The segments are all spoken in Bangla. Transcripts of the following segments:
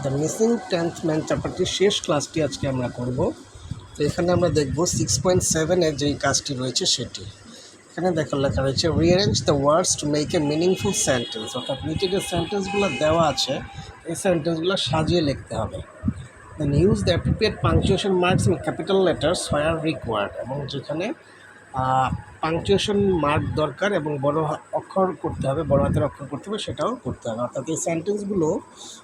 দ্য মিসিং 10th ম্যান চ্যাপ্টারটির শেষ ক্লাসটি আজকে আমরা করব। তো এখানে আমরা দেখব 6.7-এর যেই কাজটি রয়েছে সেটি। এখানে লেখা রয়েছে rearrange the words to make a meaningful sentence, অর্থাৎ নিচে যে সেন্টেন্সগুলো দেওয়া আছে এই সেন্টেন্সগুলো সাজিয়ে লিখতে হবে। Then use the appropriate punctuation marks in capital letters where required, এবং যেখানে পাংচুয়েশন মার্ক দরকার এবং বড় অক্ষর করতে হবে, বড় হাতের অক্ষর করতে হবে, সেটাও করতে হবে। অর্থাৎ এই সেন্টেন্সগুলো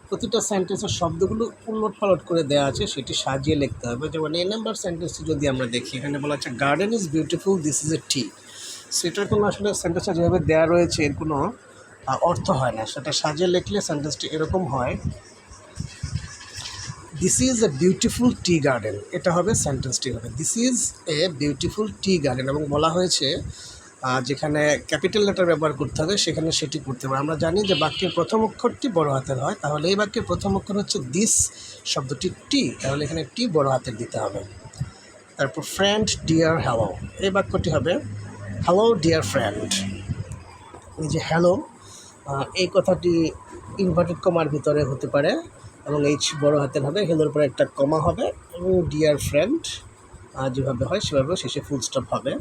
প্রতিটা সেন্টেন্সের শব্দগুলো উলট পালট করে দেওয়া আছে, সেটি সাজিয়ে লিখতে হবে। যেমন এই নাম্বার সেন্টেন্সটি যদি আমরা দেখি, এখানে বলা আছে garden is beautiful, this is a tea. সেটার কোনো আসলে সেন্টেন্সটা যেভাবে দেওয়া রয়েছে এর কোনো অর্থ হয় না, সেটা সাজিয়ে লিখলে সেন্টেন্সটি এরকম হয়, this is a beautiful tea garden. এটা হবে সেন্টেন্সটি হবে this is a beautiful tea garden, এবং বলা হয়েছে যেখানে ক্যাপিটাল লেটার ব্যবহার করতে হবে সেখানে সেটি করতে হবে। আমরা জানি যে বাক্যের প্রথম অক্ষরটি বড় হাতের হয়, তাহলে এই বাক্যের প্রথম অক্ষর হচ্ছে দিস শব্দটি টি, তাহলে এখানে টি বড় হাতের দিতে হবে। তারপর ফ্রেন্ড ডিয়ার হ্যালো, এই বাক্যটি হবে হ্যালো ডিয়ার ফ্রেন্ড। এই যে হ্যালো, এই কথাটি ইনভার্টেড কমার ভিতরে হতে পারে এবং এইচ বড় হাতের হবে, হেলোর পরে একটা কমা হবে এবং ডিয়ার ফ্রেন্ড যেভাবে হয় সেভাবে শেষে ফুল স্টপ হবে।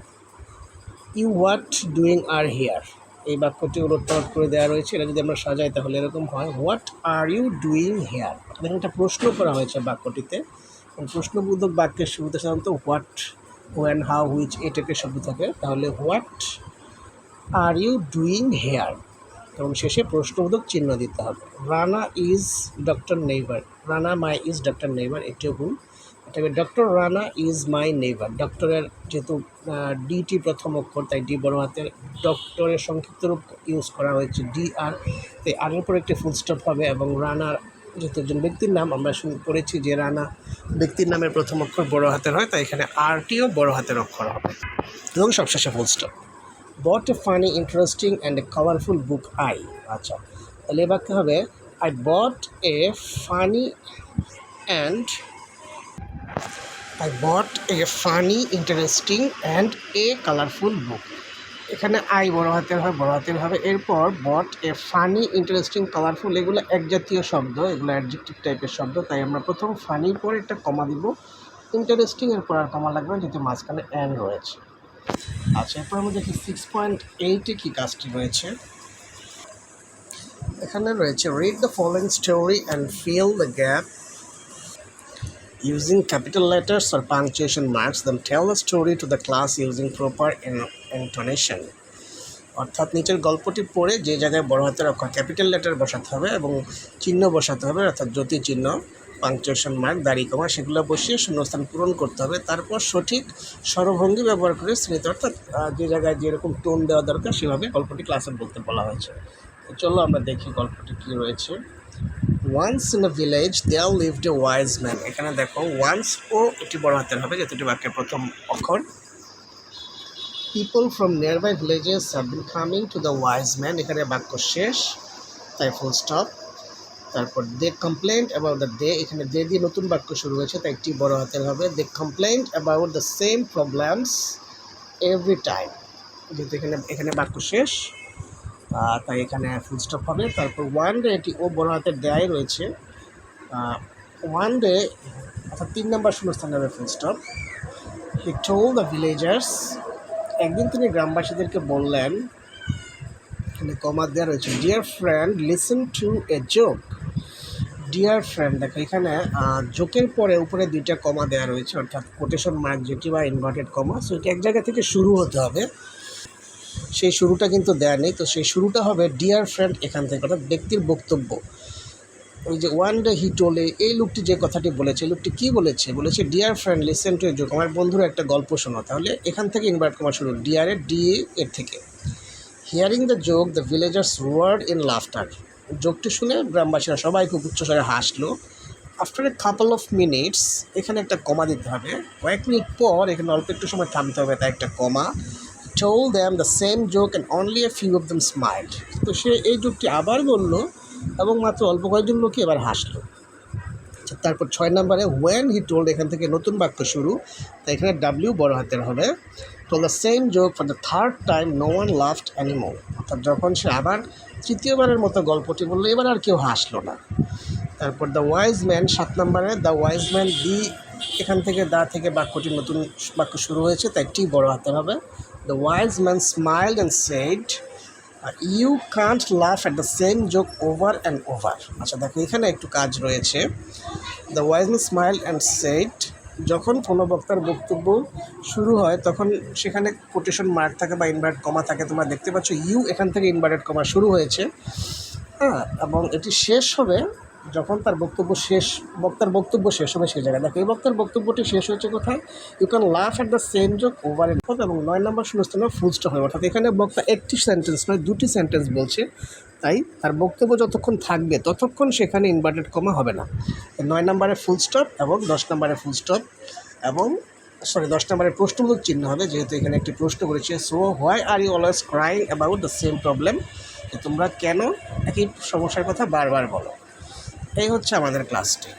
You what doing are here, এই বাক্যটি উলটপালট করে দেওয়া রয়েছে, এটা যদি আমরা সাজাই তাহলে এরকম হয় what are you doing here. এখানে একটা প্রশ্ন করা হয়েছে বাক্যটিতে, প্রশ্নবোধক বাক্যের শুরুতে সাধারণত হোয়াট, হোয়েন, হাউ, হুইচ এই টাইপের শব্দ থাকে, তাহলে what are you doing here এবং শেষে প্রশ্নবোধক চিহ্ন দিতে হবে। Rana is doctor neighbour, Rana my is doctor neighbour, এটিও ভুল। এটা doctor Rana is my neighbour, ডক্টরের যেহেতু ডিটি প্রথম অক্ষর তাই ডি বড় হাতের, ডক্টরের সংক্ষিপ্ত রূপ ইউজ করা হয়েছে ডি আর, তাই আরের উপর একটি ফুল স্টপ হবে, এবং রানার যেহেতু একজন ব্যক্তির নাম আমরা পড়েছি যে রানা ব্যক্তির নামের প্রথম অক্ষর বড় হাতের হয়, তাই এখানে আরটিও বড় হাতের অক্ষর হবে এবং সবশেষে full stop. But a funny interesting and a colourful book I, আচ্ছা তাহলে এ বাক্য হবে I but a funny and interesting and a colourful book. এখানে আই বড় হাতের হয়, বড় হাতের হবে, এরপর but a funny interesting colourful, এগুলো এক জাতীয় শব্দ, এগুলো অ্যাডজেক্টিভ টাইপের শব্দ, তাই আমরা প্রথম ফানির পর একটা কমা দিব, ইন্টারেস্টিং এর পর আর কমা লাগবে যেহেতু মাঝখানে অ্যান রয়েছে। আচ্ছা, এরপর আমরা দেখি 6.8-এ কী কাজটি রয়েছে। এখানে রয়েছে read the following story and fill the gap using capital letters or punctuation marks, then tell the story to the class using proper intonation. অর্থাৎ নিচের গল্পটি পড়ে যে জায়গায় বড় হাতের অক্ষর ক্যাপিটাল লেটার বসাতে হবে এবং চিহ্ন বসাতে হবে, অর্থাৎ জ্যোতি চিহ্ন, পাংচুয়েশন মার্ক, দাড়ি কমা, সেগুলো বসিয়ে শূন্যস্থান পূরণ করতে হবে। তারপর সঠিক স্বরভঙ্গি ব্যবহার করে শ্রেণীতে, অর্থাৎ যে জায়গায় যেরকম টোন দেওয়া দরকার সেভাবে গল্পটি ক্লাসে বলতে বলা হয়েছে। তো চলো আমরা দেখি গল্পটি কী রয়েছে। Once in a village there lived a wise man, এখানে দেখো ওয়ান্স ও এটি বড় হাতের হবে যেহেতু এটি বাক্যের প্রথম অক্ষর। People from nearby villages have been coming to the wise man, এখানে বাক্য শেষ তাই ফুল স্টপ। তারপর they complained about the day, এখানে দে দিয়ে নতুন বাক্য শুরু হয়েছে তাই একটি বড় হাতের হবে। They complained about the same problems every time, যেহেতু এখানে বাক্য শেষ তাই এখানে ফুল স্টপ হবে। তারপর ওয়ান ডে, এটি ও বড় হাতের দেয়াই রয়েছে, ওয়ান ডে অর্থাৎ 3 নম্বর শূন্যস্থান হবে full stop. He told the villagers, একদিন তিনি গ্রামবাসীদেরকে বললেন, এখানে কমা দেওয়া রয়েছে। Dear friend listen to a joke, dear friend, দেখো এখানে জোকের পরে উপরে 2টা কমা দেওয়া রয়েছে, অর্থাৎ কোটেশন মার্ক যেটি বা ইনভার্টেড কমা, সো এটা এক জায়গা থেকে শুরু হতে হবে, সেই শুরুটা কিন্তু দেয়া নেই, তো সেই শুরুটা হবে ডিয়ার ফ্রেন্ড এখান থেকে, অর্থাৎ ব্যক্তির বক্তব্য। ওই যে ওয়ান ডে হি টোল্ড, এই লোকটি যে কথাটি বলেছে, লোকটি কী বলেছে, dear friend listen to a joke, আমার বন্ধুরা একটা গল্প শোনো, তাহলে এখান থেকে ইনভার্ট কমা শুরু, ডিয়ারের ডি এর থেকে। Hearing the joke the villagers roared in laughter, জোকটি শুনে গ্রামবাসীরা সবাই খুব উচ্চস্বরে হাসলো। After a couple of minutes, এখানে একটা কমা দিতে হবে, কয়েক মিনিট পর এখানে অল্প একটু সময় থামতে হবে তাই একটা কমা। told them the same joke and only a few of them smiled, তো সে এই জোকটি আবার বলল এবং মাত্র অল্প কয়েকজন লোকই এবার হাসলো। তারপর 6 নম্বরে when he told, এখান থেকে নতুন বাক্য শুরু, তাই এখানে ডাব্লিউ বড় হাতের হবে। told the same joke for the third time no one laughed anymore, অর্থাৎ যখন সে আবার তৃতীয়বারের মতো গল্পটি বললো এবার আর কেউ হাসলো না, তারপর দ্য ওয়াইজ ম্যান 7 নম্বরে দ্য ওয়াইজ ম্যান দি এখান থেকে দা থেকে বাক্যটি নতুন বাক্য শুরু হয়েছে, তাই টি বড় হাতে হবে। The wise man smiled and said you can't laugh at the same joke over and over. আচ্ছা দেখো এখানে একটু কাজ রয়েছে। The wise man smile and said, যখন কোনো বক্তার বক্তব্য শুরু হয় তখন সেখানে কোটেশন মার্ক থাকে বা ইনভার্ট কমা থাকে, তোমরা দেখতে পাচ্ছ ইউ এখান থেকে ইনভার্টেড কমা শুরু হয়েছে, হ্যাঁ, এবং এটি শেষ হবে যখন তার বক্তার বক্তব্য শেষ হবে সেই জায়গায়। দেখো এই বক্তার বক্তব্যটি শেষ হয়েছে কোথায়, you can laugh at the same joke over and over, এবং 9 নম্বর শূন্যস্থানে ফুল স্টপ হবে। অর্থাৎ এখানে বক্তা একটি সেন্টেন্স নয়, দুটি সেন্টেন্স বলছে, তাই তার বক্তব্য যতক্ষণ থাকবে ততক্ষণ সেখানে ইনভার্টেড কমা হবে না। 9 নম্বরে ফুল স্টপ এবং 10 নম্বরে ফুল স্টপ এবং 10 নম্বরে প্রশ্নবোধক চিহ্ন হবে, যেহেতু এখানে একটি প্রশ্ন করেছে। So why are you always crying about the same problem, তোমরা কেন একই সমস্যার কথা বারবার বলো। এই হচ্ছে আমাদের ক্লাসটি।